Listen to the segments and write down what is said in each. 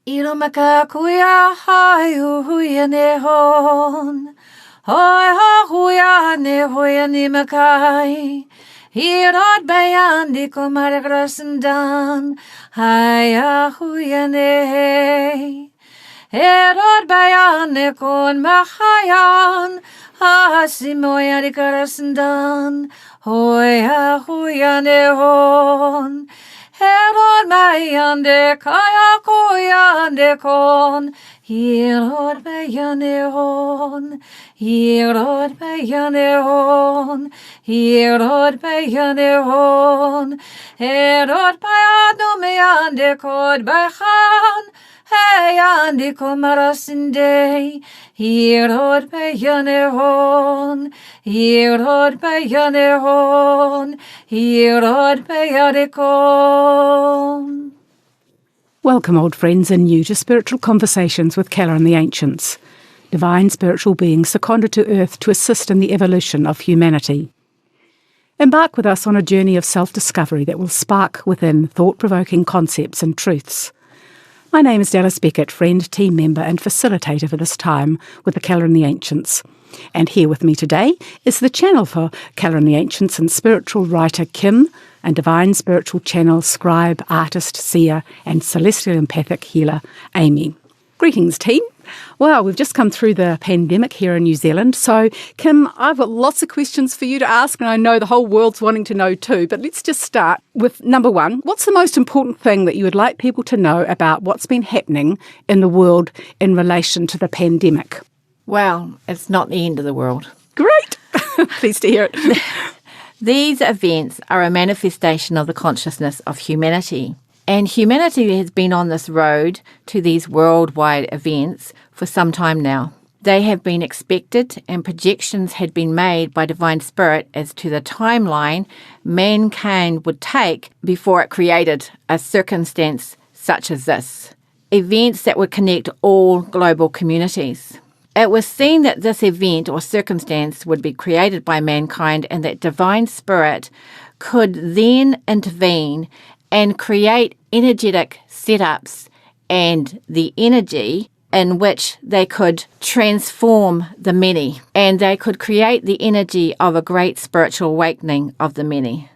Ilomaka kuya hayu huya nehon. Hoi ha huya ne hoya ni makai. Hirod bayandi komaragrasandan. Haya huya ne. Herod bayane kon mahayan. Hasimoya di karasandan. Hoya huya nehon. Herod mayande kaya koyande kon. Herod bayane hon. Herod bayane hon. Herod bayane hon. Herod bayano mayande kod bayan. Hey andi komarasinde. Herod bayane hon. Herod bayane hon. Herod bayane kon. Welcome, old friends, and new to Spiritual Conversations with Callah and the Ancients, divine spiritual beings seconded to Earth to assist in the evolution of humanity. Embark with us on a journey of self-discovery that will spark within thought-provoking concepts and truths. My name is Dallas Beckett, friend, team member and facilitator for this time with the Callah and the Ancients. And here with me today is the channel for Callah and the Ancients and spiritual writer Kim, and divine spiritual channel, scribe, artist, seer, and celestial empathic healer, Aimee. Greetings, team. Well, we've just come through the pandemic here in New Zealand. So, Kim, I've got lots of questions for you to ask, and I know the whole world's wanting to know too. But let's just start with number one. What's the most important thing that you would like people to know about what's been happening in the world in relation to the pandemic? Well, it's not the end of the world. Great. Pleased to hear it. These events are a manifestation of the consciousness of humanity. And humanity has been on this road to these worldwide events for some time now. They have been expected, and projections had been made by Divine Spirit as to the timeline mankind would take before it created a circumstance such as this. Events that would connect all global communities. It was seen that this event or circumstance would be created by mankind and that Divine Spirit could then intervene and create energetic setups and the energy in which they could transform the many, and they could create the energy of a great spiritual awakening of the many.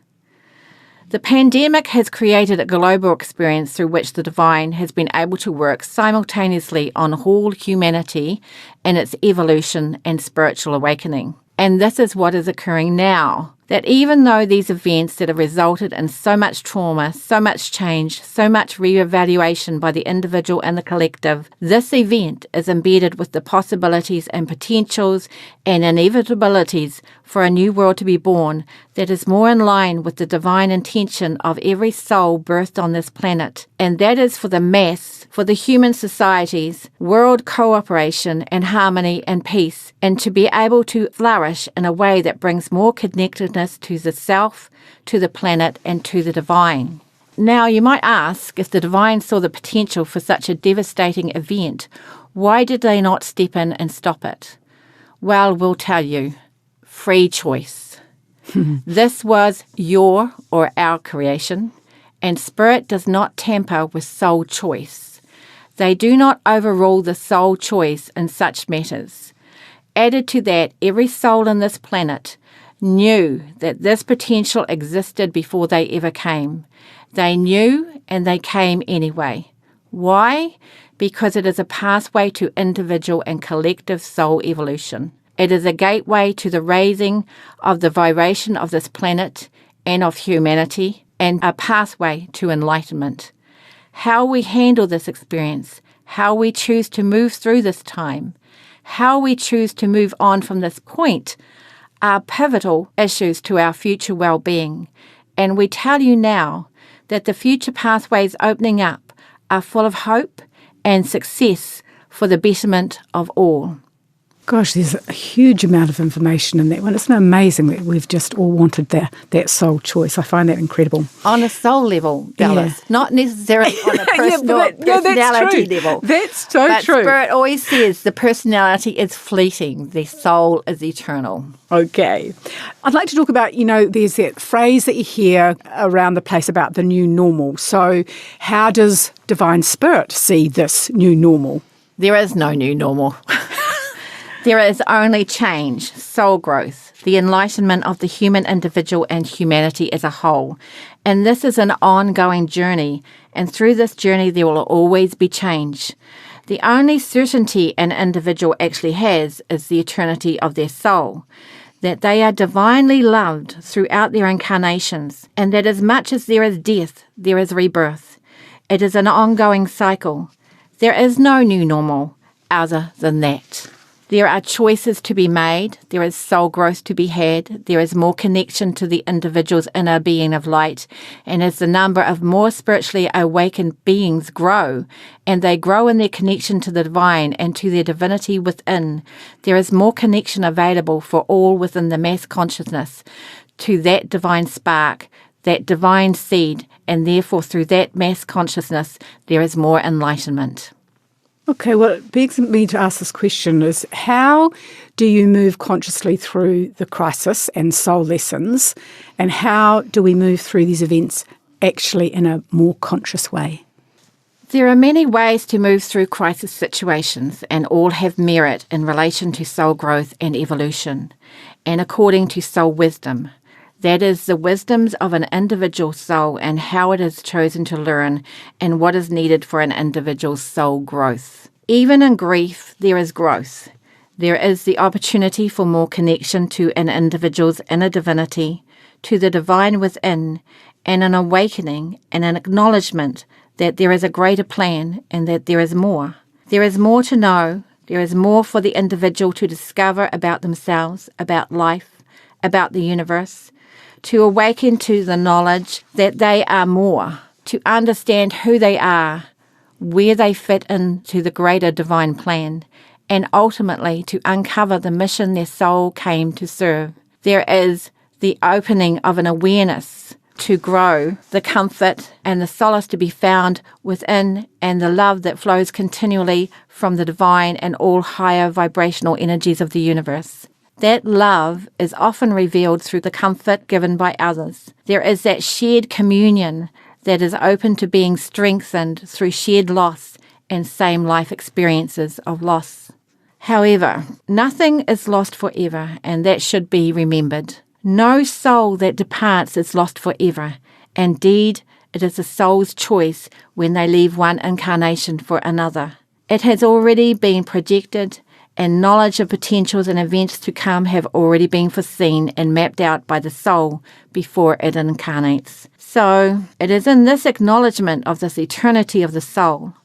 The pandemic has created a global experience through which the divine has been able to work simultaneously on whole humanity in its evolution and spiritual awakening. And this is what is occurring now. That even though these events that have resulted in so much trauma, so much change, so much reevaluation by the individual and the collective, this event is embedded with the possibilities and potentials and inevitabilities for a new world to be born that is more in line with the divine intention of every soul birthed on this planet. And that is for the mass, for the human societies, world cooperation and harmony and peace, and to be able to flourish in a way that brings more connectedness to the self, to the planet, and to the divine. Now, you might ask, if the divine saw the potential for such a devastating event, why did they not step in and stop it? Well, we'll tell you. Free choice. This was your or our creation, and Spirit does not tamper with soul choice. They do not overrule the soul choice in such matters. Added to that, every soul on this planet knew that this potential existed before they ever came. They knew and they came anyway. Why? Because it is a pathway to individual and collective soul evolution. It is a gateway to the raising of the vibration of this planet and of humanity, and a pathway to enlightenment. How we handle this experience, how we choose to move through this time, how we choose to move on from this point are pivotal issues to our future well-being. And we tell you now that the future pathways opening up are full of hope and success for the betterment of all. Gosh, there's a huge amount of information in that one. Isn't it amazing that we've just all wanted that soul choice? I find that incredible. On a soul level, Dallas, not necessarily on a personality level. That's so but true. Spirit always says the personality is fleeting, the soul is eternal. Okay. I'd like to talk about, there's that phrase that you hear around the place about the new normal. So how does Divine Spirit see this new normal? There is no new normal. There is only change, soul growth, the enlightenment of the human individual and humanity as a whole. And this is an ongoing journey, and through this journey there will always be change. The only certainty an individual actually has is the eternity of their soul, that they are divinely loved throughout their incarnations, and that as much as there is death, there is rebirth. It is an ongoing cycle. There is no new normal other than that. There are choices to be made, there is soul growth to be had, there is more connection to the individual's inner being of light, and as the number of more spiritually awakened beings grow, and they grow in their connection to the divine and to their divinity within, there is more connection available for all within the mass consciousness to that divine spark, that divine seed, and therefore through that mass consciousness there is more enlightenment. Okay, well, it begs me to ask this question is, how do you move consciously through the crisis and soul lessons, and how do we move through these events actually in a more conscious way? There are many ways to move through crisis situations, and all have merit in relation to soul growth and evolution, and according to soul wisdom. That is, the wisdoms of an individual soul and how it is chosen to learn and what is needed for an individual's soul growth. Even in grief, there is growth. There is the opportunity for more connection to an individual's inner divinity, to the divine within, and an awakening and an acknowledgement that there is a greater plan and that there is more. There is more to know. There is more for the individual to discover about themselves, about life, about the universe, to awaken to the knowledge that they are more, to understand who they are, where they fit into the greater divine plan, and ultimately to uncover the mission their soul came to serve. There is the opening of an awareness to grow, the comfort and the solace to be found within, and the love that flows continually from the divine and all higher vibrational energies of the universe. That love is often revealed through the comfort given by others. There is that shared communion that is open to being strengthened through shared loss and same life experiences of loss. However, nothing is lost forever, and that should be remembered. No soul that departs is lost forever. Indeed, it is a soul's choice when they leave one incarnation for another. It has already been projected, and knowledge of potentials and events to come have already been foreseen and mapped out by the soul before it incarnates. So, it is in this acknowledgement of this eternity of the soul,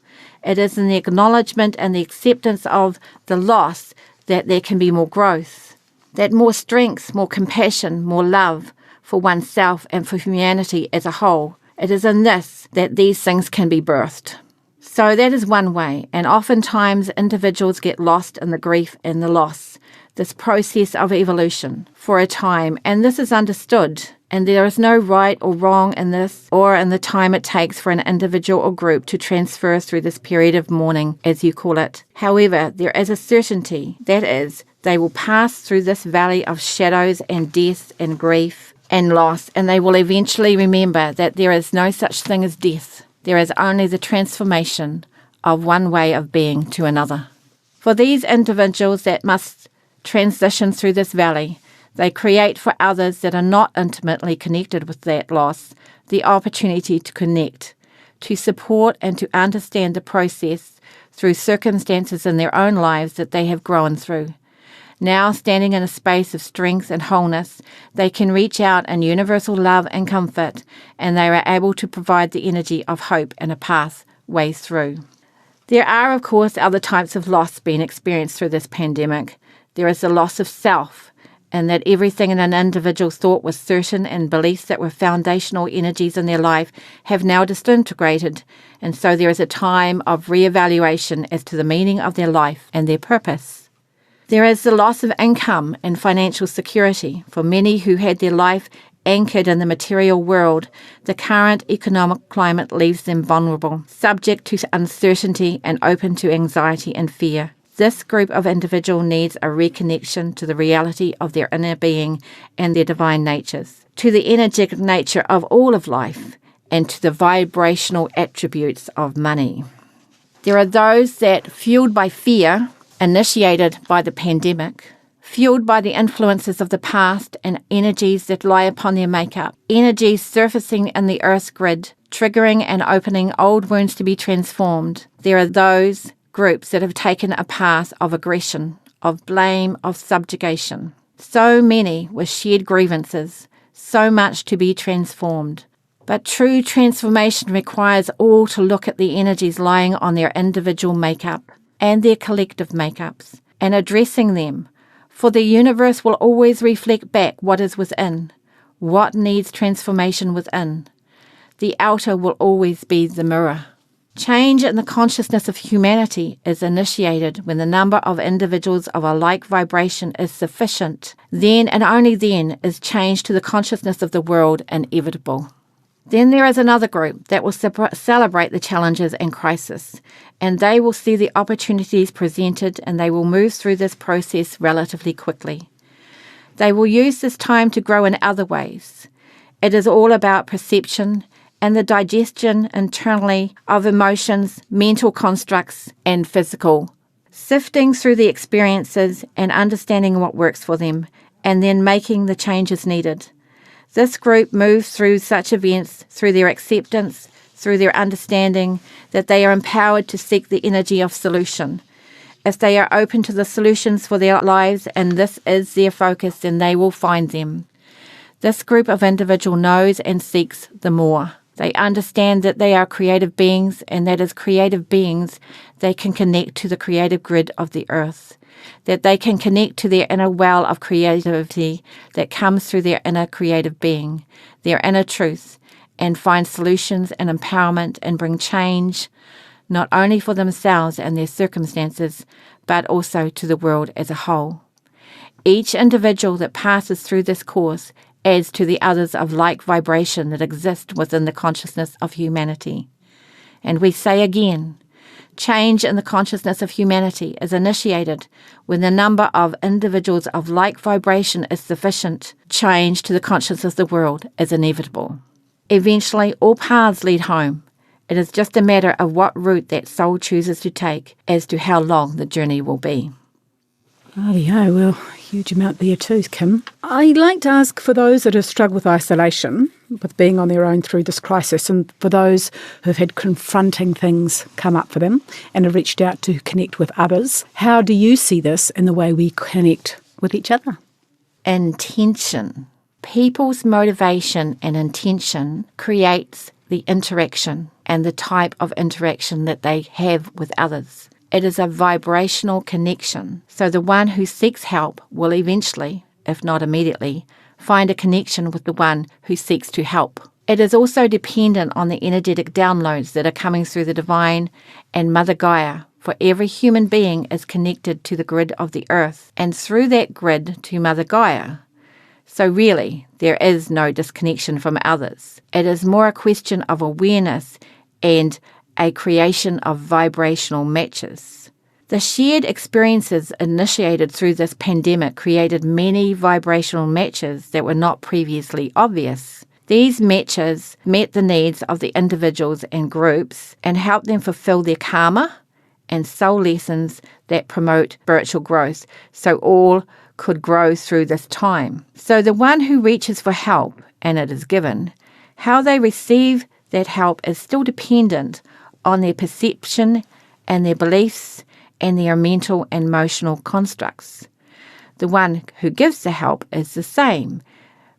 it is in the acknowledgement and the acceptance of the loss that there can be more growth, that more strength, more compassion, more love for oneself and for humanity as a whole. It is in this that these things can be birthed. So that is one way, and oftentimes individuals get lost in the grief and the loss, this process of evolution for a time, and this is understood, and there is no right or wrong in this or in the time it takes for an individual or group to transfer through this period of mourning, as you call it. However, there is a certainty, that is, they will pass through this valley of shadows and death and grief and loss, and they will eventually remember that there is no such thing as death. There is only the transformation of one way of being to another. For these individuals that must transition through this valley, they create for others that are not intimately connected with that loss the opportunity to connect, to support and to understand the process through circumstances in their own lives that they have grown through. Now, standing in a space of strength and wholeness, they can reach out in universal love and comfort, and they are able to provide the energy of hope and a pathway through. There are, of course, other types of loss being experienced through this pandemic. There is the loss of self, and that everything in an individual thought was certain, and beliefs that were foundational energies in their life have now disintegrated, and so there is a time of reevaluation as to the meaning of their life and their purpose. There is the loss of income and financial security. For many who had their life anchored in the material world, the current economic climate leaves them vulnerable, subject to uncertainty and open to anxiety and fear. This group of individual needs a reconnection to the reality of their inner being and their divine natures, to the energetic nature of all of life, and to the vibrational attributes of money. There are those that, fueled by fear, initiated by the pandemic, fueled by the influences of the past and energies that lie upon their makeup, energies surfacing in the Earth's grid, triggering and opening old wounds to be transformed. There are those groups that have taken a path of aggression, of blame, of subjugation. So many with shared grievances, so much to be transformed. But true transformation requires all to look at the energies lying on their individual makeup and their collective makeups and addressing them, for the universe will always reflect back what is within, what needs transformation within. The outer will always be the mirror. Change in the consciousness of humanity is initiated when the number of individuals of a like vibration is sufficient. Then and only then is change to the consciousness of the world inevitable. Then there is another group that will celebrate the challenges and crisis, and they will see the opportunities presented and they will move through this process relatively quickly. They will use this time to grow in other ways. It is all about perception and the digestion internally of emotions, mental constructs, and physical, sifting through the experiences and understanding what works for them, and then making the changes needed. This group moves through such events through their acceptance, through their understanding that they are empowered to seek the energy of solution. If they are open to the solutions for their lives and this is their focus, then they will find them. This group of individual knows and seeks the more. They understand that they are creative beings and that as creative beings, they can connect to the creative grid of the earth, that they can connect to their inner well of creativity that comes through their inner creative being, their inner truth, and find solutions and empowerment and bring change, not only for themselves and their circumstances, but also to the world as a whole. Each individual that passes through this course adds to the others of like vibration that exist within the consciousness of humanity. And we say again, change in the consciousness of humanity is initiated when the number of individuals of like vibration is sufficient. Change to the consciousness of the world is inevitable. Eventually, all paths lead home. It is just a matter of what route that soul chooses to take as to how long the journey will be. Rightio, well, huge amount there too, Kim. I'd like to ask for those that have struggled with isolation, with being on their own through this crisis, and for those who have had confronting things come up for them and have reached out to connect with others, how do you see this in the way we connect with each other? Intention. People's motivation and intention creates the interaction and the type of interaction that they have with others. It is a vibrational connection. So the one who seeks help will eventually, if not immediately, find a connection with the one who seeks to help. It is also dependent on the energetic downloads that are coming through the divine and Mother Gaia, for every human being is connected to the grid of the earth and through that grid to Mother Gaia. So really, there is no disconnection from others. It is more a question of awareness and a creation of vibrational matches. The shared experiences initiated through this pandemic created many vibrational matches that were not previously obvious. These matches met the needs of the individuals and groups and helped them fulfill their karma and soul lessons that promote spiritual growth, so all could grow through this time. So the one who reaches for help, and it is given, how they receive that help is still dependent on their perception and their beliefs and their mental and emotional constructs. The one who gives the help is the same,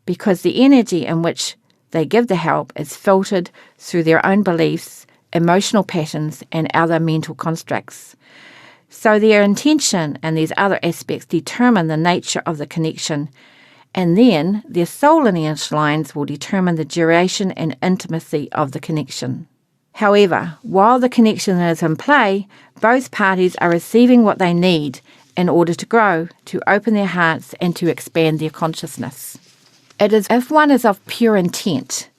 because the energy in which they give the help is filtered through their own beliefs, emotional patterns, and other mental constructs. So their intention and these other aspects determine the nature of the connection, and then their soul lineage lines will determine the duration and intimacy of the connection. However, while the connection is in play, both parties are receiving what they need in order to grow, to open their hearts, and to expand their consciousness. It is if one is of pure intent.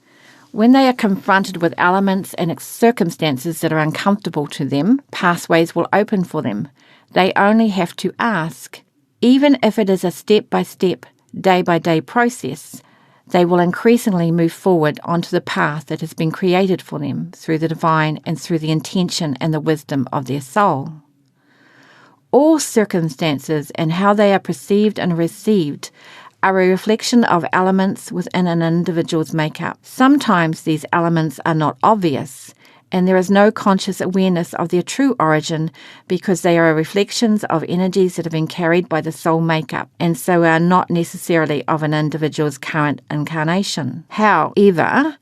When they are confronted with elements and circumstances that are uncomfortable to them, pathways will open for them. They only have to ask. Even if it is a step-by-step, day-by-day process, they will increasingly move forward onto the path that has been created for them through the divine and through the intention and the wisdom of their soul. All circumstances and how they are perceived and received are a reflection of elements within an individual's makeup. Sometimes these elements are not obvious, and there is no conscious awareness of their true origin because they are reflections of energies that have been carried by the soul makeup, and so are not necessarily of an individual's current incarnation. However,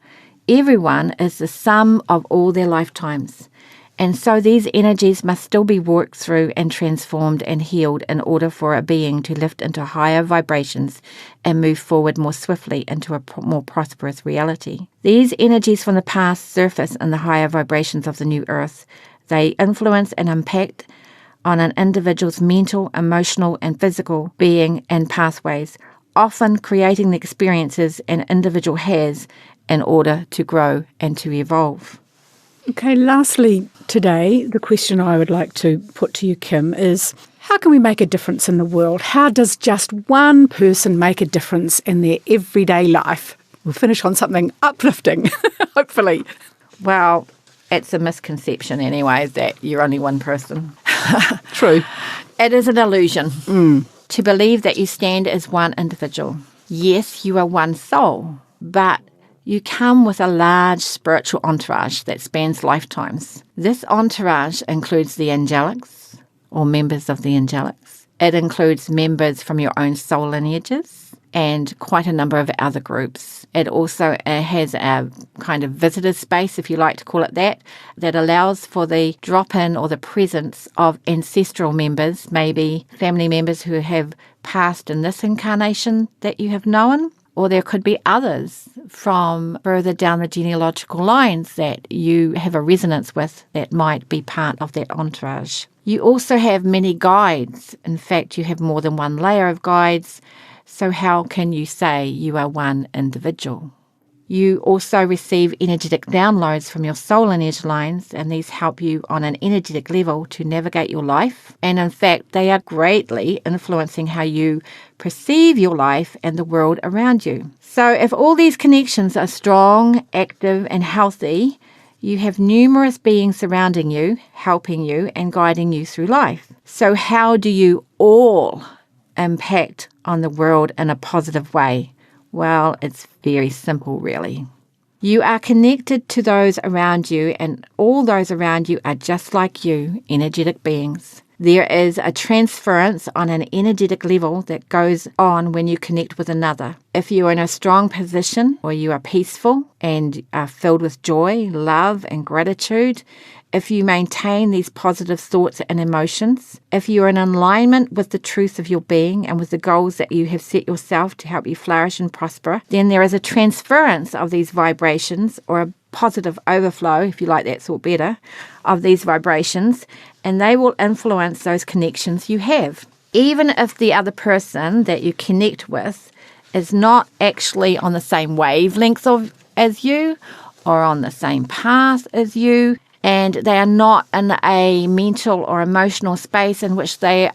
everyone is the sum of all their lifetimes. And so these energies must still be worked through and transformed and healed in order for a being to lift into higher vibrations and move forward more swiftly into a more prosperous reality. These energies from the past surface in the higher vibrations of the new earth. They influence and impact on an individual's mental, emotional, and physical being and pathways, often creating the experiences an individual has in order to grow and to evolve. Okay, lastly today, the question I would like to put to you, Kim, is how can we make a difference in the world? How does just one person make a difference in their everyday life? We'll finish on something uplifting, hopefully. Well, it's a misconception anyway that you're only one person. True. It is an illusion to believe that you stand as one individual. Yes, you are one soul, but you come with a large spiritual entourage that spans lifetimes. This entourage includes the angelics, or members of the angelics. It includes members from your own soul lineages and quite a number of other groups. It also has a kind of visitor space, if you like to call it that allows for the drop-in or the presence of ancestral members, maybe family members who have passed in this incarnation that you have known. Or there could be others from further down the genealogical lines that you have a resonance with that might be part of that entourage. You also have many guides. In fact, you have more than one layer of guides. So how can you say you are one individual? You also receive energetic downloads from your soul lineage lines, and these help you on an energetic level to navigate your life. And in fact, they are greatly influencing how you perceive your life and the world around you. So if all these connections are strong, active, and healthy, you have numerous beings surrounding you, helping you, and guiding you through life. So how do you all impact on the world in a positive way? Well, it's very simple, really. You are connected to those around you, and all those around you are just like you, energetic beings. There is a transference on an energetic level that goes on when you connect with another. If you are in a strong position, or you are peaceful and are filled with joy, love, and gratitude, if you maintain these positive thoughts and emotions, if you are in alignment with the truth of your being and with the goals that you have set yourself to help you flourish and prosper, then there is a transference of these vibrations, or a positive overflow, if you like that thought better, of these vibrations, and they will influence those connections you have. Even if the other person that you connect with is not actually on the same wavelength as you, or on the same path as you, and they are not in a mental or emotional space in which they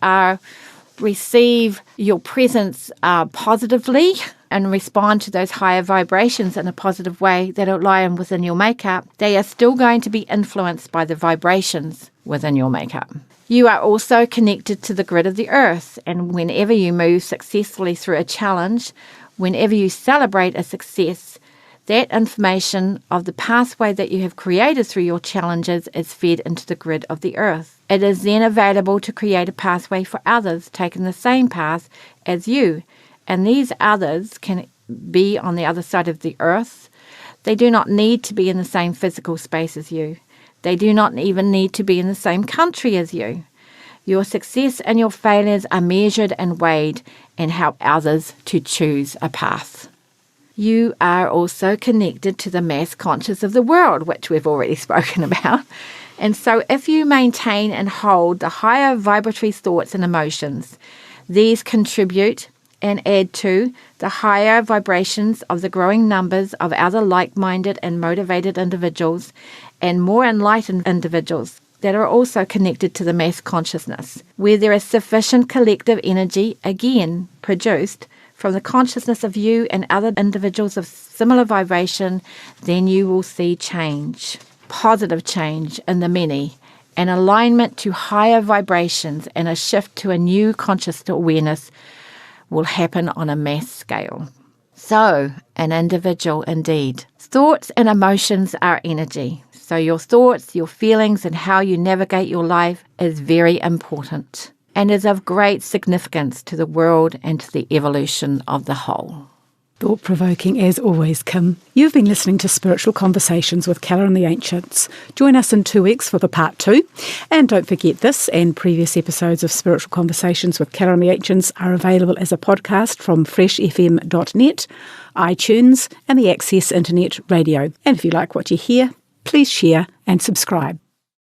receive your presence positively and respond to those higher vibrations in a positive way that align within your makeup, they are still going to be influenced by the vibrations within your makeup. You are also connected to the grid of the earth, and whenever you move successfully through a challenge, whenever you celebrate a success, that information of the pathway that you have created through your challenges is fed into the grid of the earth. It is then available to create a pathway for others taking the same path as you. And these others can be on the other side of the earth. They do not need to be in the same physical space as you. They do not even need to be in the same country as you. Your success and your failures are measured and weighed and help others to choose a path. You are also connected to the mass conscious of the world, which we've already spoken about. And so if you maintain and hold the higher vibratory thoughts and emotions, these contribute and add to the higher vibrations of the growing numbers of other like-minded and motivated individuals and more enlightened individuals that are also connected to the mass consciousness, where there is sufficient collective energy, again, produced from the consciousness of you and other individuals of similar vibration, then you will see change, positive change in the many, an alignment to higher vibrations and a shift to a new conscious awareness will happen on a mass scale. So, an individual indeed. Thoughts and emotions are energy. So your thoughts, your feelings, and how you navigate your life is very important and is of great significance to the world and to the evolution of the whole. Thought-provoking as always, Kim. You've been listening to Spiritual Conversations with Callah and the Ancients. Join us in 2 weeks for the part 2. And don't forget, this and previous episodes of Spiritual Conversations with Callah and the Ancients are available as a podcast from freshfm.net, iTunes and the Access Internet Radio. And if you like what you hear, please share and subscribe.